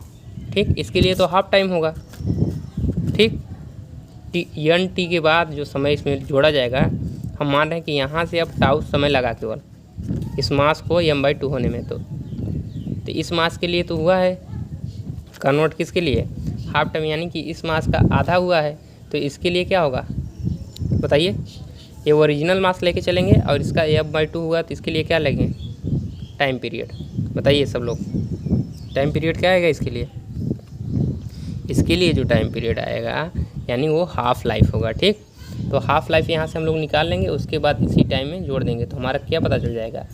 ठीक, इसके लिए तो हाफ टाइम होगा। ठीक, एन टी के बाद जो समय इसमें जोड़ा जाएगा, हम मान रहे हैं कि यहाँ से अब टाउ समय लगा केवल इस मास को m/2 होने में। तो इस मास के लिए तो हुआ है कन्वर्ट, किसके लिए हाफ टाइम, यानी कि इस मास का आधा हुआ है। तो इसके लिए क्या होगा बताइए, ये ओरिजिनल मास लेके चलेंगे और इसका m/2 हुआ, तो इसके लिए क्या लगेंगे टाइम पीरियड। बताइए सब लोग टाइम पीरियड क्या आएगा इसके लिए। इसके लिए जो टाइम पीरियड आएगा यानी वो हाफ लाइफ होगा। ठीक, तो हाफ लाइफ यहाँ से हम लोग निकाल लेंगे, उसके बाद इसी टाइम में जोड़ देंगे। तो हमारा क्या पता चल जाएगा,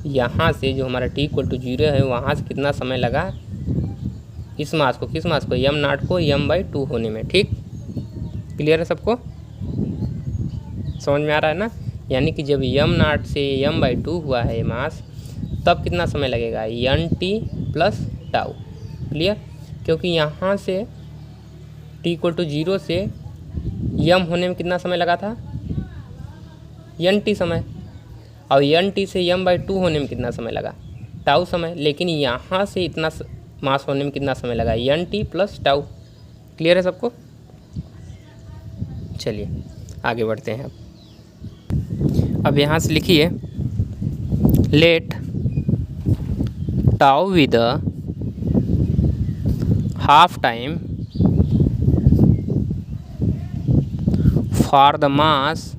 यहाँ से जो हमारा t = 0 है वहाँ से कितना समय लगा इस मास को, किस मास को m0 को m/2 होने में। ठीक, क्लियर है सबको, समझ में आ रहा है ना। यानी कि जब m0 से m/2 हुआ है मास, तब कितना समय लगेगा n t plus tau. Clear, क्योंकि यहाँ से t = 0 से m होने में कितना समय लगा था n t समय, और n t से m/2 होने में कितना समय लगा टाउ समय। लेकिन यहाँ से इतना मास होने में कितना समय लगा n t plus tau. Clear है सबको। चलिए आगे बढ़ते हैं। अब यहाँ से लिखिए let tau with half time for the mass,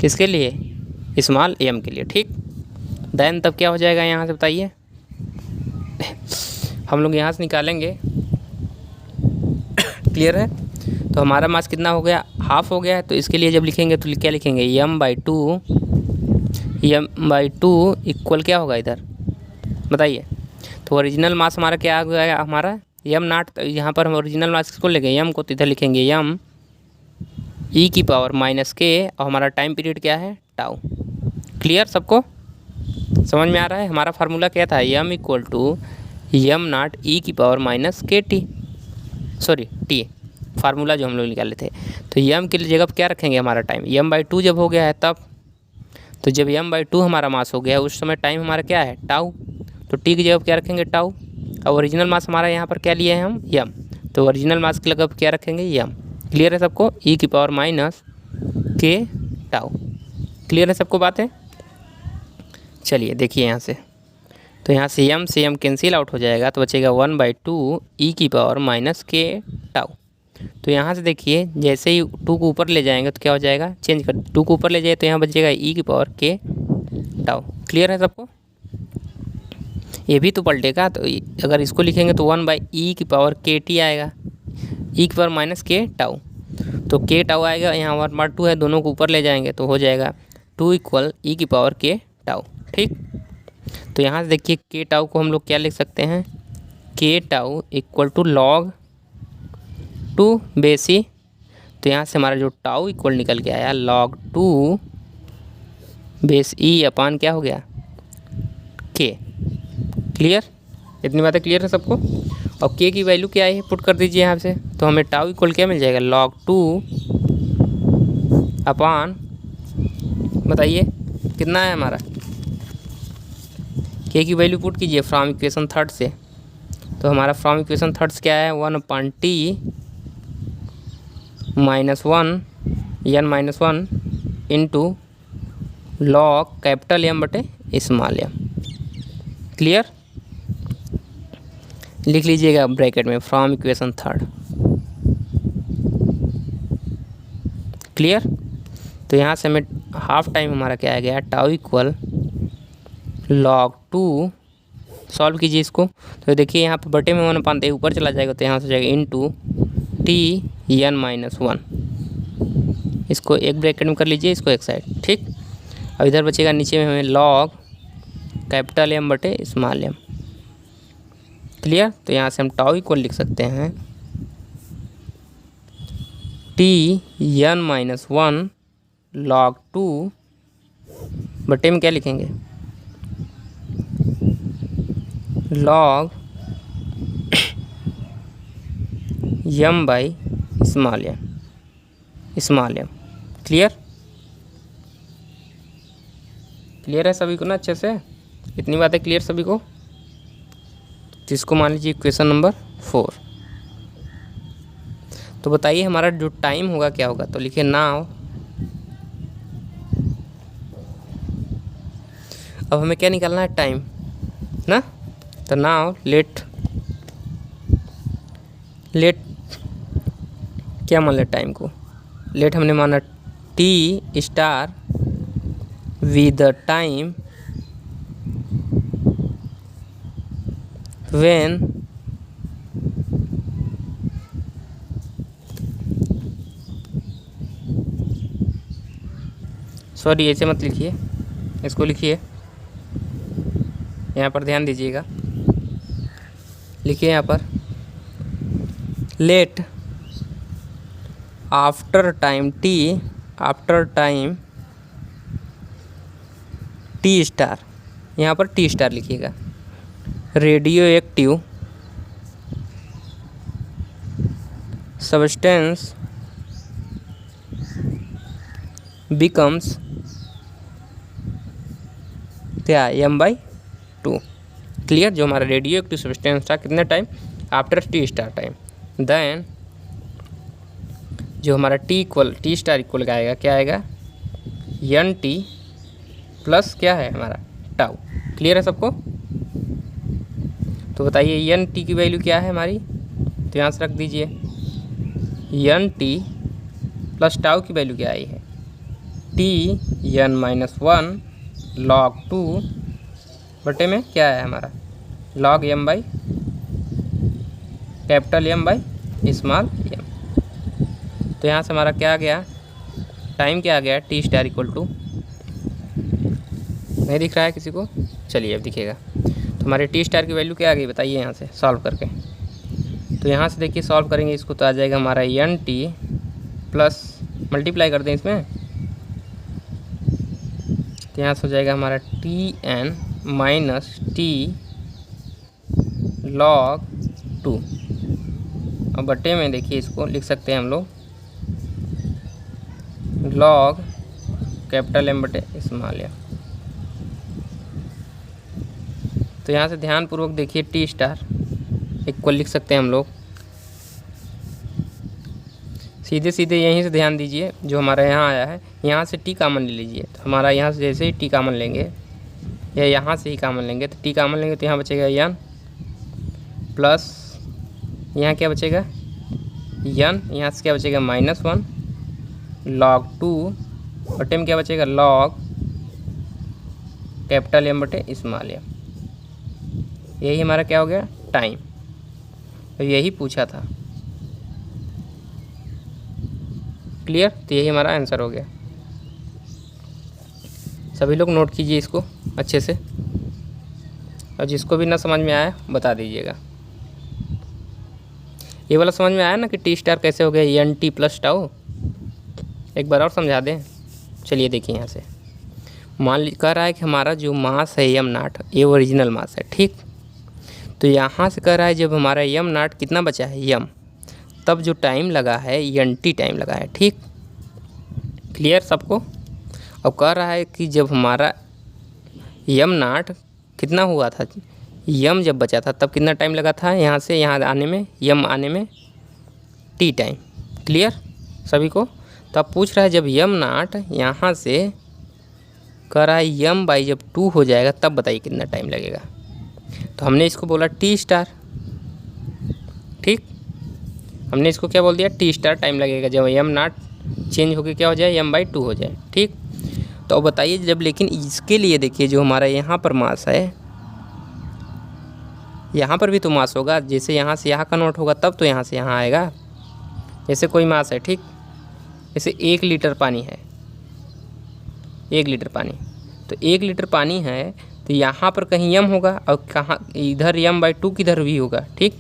किसके लिए स्मॉल m के लिए। ठीक, देन तब क्या हो जाएगा यहाँ से बताइए, हम लोग यहाँ से निकालेंगे। क्लियर है, तो हमारा मास कितना हो गया हाफ हो गया है। तो इसके लिए जब लिखेंगे तो क्या लिखेंगे m/2 इक्वल क्या होगा इधर बताइए। तो ओरिजिनल मास हमारा क्या आ गया हमारा m0। तो यहाँ पर हम ओरिजिनल मास किसको ले गए m को, तो इधर लिखेंगे m e की पावर -k और हमारा टाइम पीरियड क्या है टाउ। क्लियर सबको समझ में आ रहा है। हमारा फार्मूला क्या था m = यम नॉट ई की पावर माइनस के टी, सॉरी टी, फार्मूला जो हम लोग निकाले थे। तो यम की जगह क्या रखेंगे हमारा टाइम, यम बाई टू जब हो गया है तब, तो जब यम बाई टू हमारा मास हो गया उस समय टाइम हमारा क्या है टाउ, तो टी की जगह क्या रखेंगे टाउ। और ओरिजिनल मास हमारा यहाँ पर क्या लिए हैं हम यम, तो ओरिजिनल मास की जगह क्या रखेंगे यम। क्लियर है सबको, ई की पावर माइनस के टाउ। क्लियर है सबको बातें। चलिए देखिए यहाँ से, तो यहाँ से एम कैंसिल आउट हो जाएगा तो बचेगा 1/2 ई की पावर माइनस के टाउ। तो यहाँ से देखिए जैसे ही 2 को ऊपर ले जाएंगे तो क्या हो जाएगा, चेंज कर 2 को ऊपर ले जाए तो यहाँ बचेगा ई की पावर के टाउ। क्लियर है सबको, ये भी तो पलटेगा, तो अगर इसको लिखेंगे तो 1/e की पावर के टी आएगा, ई की पावर माइनस के टाउ, तो के टाउ आएगा, यहाँ 1/2 है, दोनों को ऊपर ले जाएंगे तो हो जाएगा 2 इक्वल ई की पावर के टाउ। ठीक, तो यहाँ से देखिए के टाउ को हम लोग क्या लिख सकते हैं, के टाउ इक्वल टू लॉग 2 बेसी, तो यहाँ से हमारा जो टाउ इक्वल निकल के आया लॉग 2 बेस ई अपान क्या हो गया के। क्लियर, इतनी बातें क्लियर है सबको। और के की वैल्यू क्या है पुट कर दीजिए यहाँ से, तो हमें टाउ इक्वल क्या मिल जाएगा लॉग 2 अपान, बताइए कितना है हमारा, के की वैल्यू पुट कीजिए फ्रॉम इक्वेशन थर्ड से, तो हमारा फ्रॉम इक्वेशन थर्ड से क्या है 1/t -1 n-1 into log capital m बटे स्मॉल एम। क्लियर, लिख लीजिएगा ब्रैकेट में फ्रॉम इक्वेशन थर्ड। क्लियर, तो यहाँ से हमें हाफ टाइम हमारा क्या आ गया टाउ इक्वल log 2, सॉल्व कीजिए इसको, तो देखिए यहाँ पर बटे में 1/, ऊपर चला जाएगा तो यहाँ से जाएगा इंटू टी n-1, इसको एक ब्रैकेट में कर लीजिए, इसको एक साइड। ठीक, अब इधर बचेगा नीचे में हमें लॉग कैपिटल एम बटे स्मॉल एम। क्लियर, तो यहाँ से हम टाउ इक्वल लिख सकते हैं टी n-1 log 2 बटे में क्या लिखेंगे log m by small m. Clear, clear है सभी को ना अच्छे से, इतनी बातें क्लियर सभी को। जिसको मान लीजिए क्वेश्चन नंबर 4। तो बताइए हमारा जो टाइम होगा क्या होगा, तो लिखिए नाउ, अब हमें क्या निकालना है टाइम ना, तो नाउ लेट क्या मान ले टाइम को, लेट हमने माना T star with the time when sorry ऐसे मत लिखिए, इसको लिखिए, यहाँ पर ध्यान दीजिएगा, लिखिए यहाँ पर let after time t star, यहाँ पर टी स्टार लिखिएगा, रेडियो एक्टिव सब्सटेंस बिकम्स क्या m/2। क्लियर, जो हमारा रेडियो एक्टिव सब्सटेंस था कितने time after t star time, then जो हमारा टी स्टार इक्वल का आएगा क्या आएगा n/t प्लस क्या है हमारा टाउ। क्लियर है सबको, तो बताइए n/t की वैल्यू क्या है हमारी, तो यहाँ से रख दीजिए n/t प्लस टाउ की वैल्यू क्या आई है t n-1 log 2 बटे में क्या है हमारा log m by capital M by small m। तो यहाँ से हमारा क्या आ गया टाइम, क्या आ गया टी स्टार इक्वल टू, नहीं दिख रहा है किसी को, चलिए अब दिखेगा। तो हमारे टी स्टार की वैल्यू क्या आ गई बताइए यहाँ से सॉल्व करके, तो यहाँ से देखिए सॉल्व करेंगे इसको तो आ जाएगा हमारा n/t प्लस मल्टीप्लाई कर दें इसमें, तो यहाँ से हो जाएगा हमारा Tn - T log 2। और बटे में देखिए इसको लिख सकते हैं हम लोग log कैपिटल M बटे स्मॉल m। तो यहाँ से ध्यानपूर्वक देखिए टी स्टार इक्वल लिख सकते हैं हम लोग, सीधे सीधे यहीं से ध्यान दीजिए जो हमारा यहाँ आया है, यहाँ से टी कामन ले लीजिए। तो हमारा यहाँ से जैसे ही टी कामन लेंगे या यहाँ से ही कामन लेंगे, तो टी कामन लेंगे तो यहाँ बचेगा यन प्लस यहाँ क्या बचेगा यन, यहाँ से क्या बचेगा -1 log 2 बटे में क्या बचेगा log कैपिटल M बटे स्मॉल m। यही हमारा क्या हो गया टाइम, तो यही पूछा था। क्लियर, तो यही हमारा आंसर हो गया। सभी लोग नोट कीजिए इसको अच्छे से, और जिसको भी ना समझ में आया बता दीजिएगा। ये वाला समझ में आया ना कि टी स्टार कैसे हो गया एन टी प्लस टाउ, एक बार और समझा दें। चलिए देखिए यहाँ से मान कह रहा है कि हमारा जो मास है एम नाट, ये ओरिजिनल मास है, ठीक। तो यहाँ से कह रहा है जब हमारा एम नाट कितना बचा है एम, तब जो टाइम लगा है एन टी टाइम लगा है, ठीक। क्लियर सबको। अब कह रहा है कि जब हमारा एम नाट कितना हुआ था, यम जब बचा था तब कितना टाइम लगा था यहाँ से यहाँ आने में, यम आने में टी टाइम। क्लियर सभी को। तो अब पूछ रहा है जब यम नाट यहाँ से कह रहा है यम बाई जब 2 हो जाएगा तब बताइए कितना टाइम लगेगा। तो हमने इसको बोला टी स्टार, ठीक। हमने इसको क्या बोल दिया टी स्टार टाइम लगेगा जब यम नाट चेंज होकर क्या हो जाए यम बाई 2 हो जाए, ठीक। तो अब बताइए जब, लेकिन इसके लिए देखिए जो हमारा यहाँ पर मास है, यहाँ पर भी तो मास होगा, जैसे यहाँ से यहाँ कन्वर्ट होगा तब तो यहाँ से यहाँ आएगा। जैसे कोई मास है, ठीक, जैसे 1 लीटर पानी है, 1 लीटर पानी, तो 1 लीटर पानी है तो यहाँ पर कहीं यम होगा और कहाँ इधर यम बाई 2 किधर भी होगा, ठीक।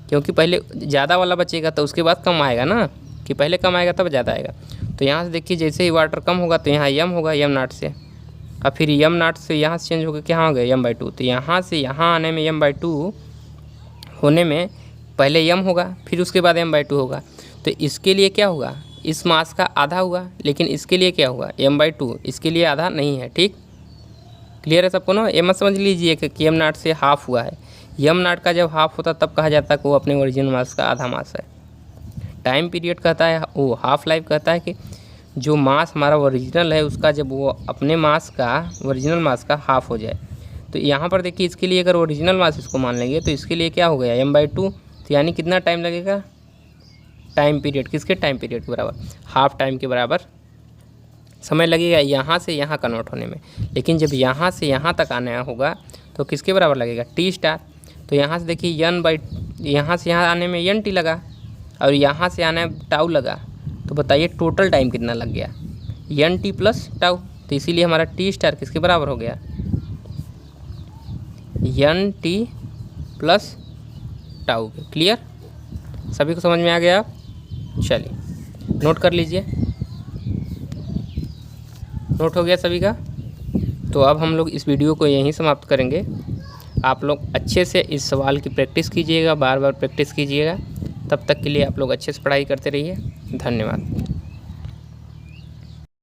क्योंकि पहले ज़्यादा वाला बचेगा तो उसके बाद कम आएगा ना, कि पहले कम आएगा तब ज़्यादा आएगा। तो यहाँ से देखिए जैसे ही वाटर कम होगा तो यहाँ यम होगा यम नाट से, और फिर यम नाट से यहाँ से चेंज होकर क्या हो गया यम बाई 2। तो यहाँ से यहाँ आने में यम बाई 2 होने में पहले यम होगा फिर उसके बाद यम बाई 2 होगा। तो इसके लिए क्या होगा, इस मास का आधा हुआ, लेकिन इसके लिए क्या हुआ यम बाई 2, इसके लिए आधा नहीं है, ठीक। क्लियर है सबको ना। ये मत समझ लीजिए कि यम नाट से हाफ हुआ है, यम नाट का जब हाफ होता तब कहा जाता है कि वो अपने ओरिजिनल मास का आधा मास है। टाइम पीरियड कहता है, वो हाफ लाइफ कहता है कि जो मास हमारा ओरिजिनल है उसका जब वो अपने मास का ओरिजिनल मास का हाफ हो जाए। तो यहाँ पर देखिए इसके लिए अगर ओरिजिनल मास इसको मान लेंगे तो इसके लिए क्या हो गया एम बाई 2। तो यानी कितना टाइम लगेगा, टाइम पीरियड किसके टाइम पीरियड के बराबर, हाफ टाइम के बराबर समय लगेगा यहाँ से यहाँ कन्वर्ट होने में। लेकिन जब यहाँ से यहाँ तक आना होगा तो किसके बराबर लगेगा टी स्टार। तो यहाँ से देखिए यन बाई, यहाँ से यहाँ आने में यन टी लगा और यहाँ से आने में टाउ लगा। तो बताइए टोटल टाइम कितना लग गया यन टी प्लस टाउ। तो इसीलिए हमारा टी स्टार किसके बराबर हो गया यन टी प्लस टाउ। क्लियर, सभी को समझ में आ गया। चलिए नोट कर लीजिए, नोट हो गया सभी का। तो अब हम लोग इस वीडियो को यहीं समाप्त करेंगे। आप लोग अच्छे से इस सवाल की प्रैक्टिस कीजिएगा, बार बार प्रैक्टिस कीजिएगा। तब तक के लिए आप लोग अच्छे से पढ़ाई करते रहिए। धन्यवाद।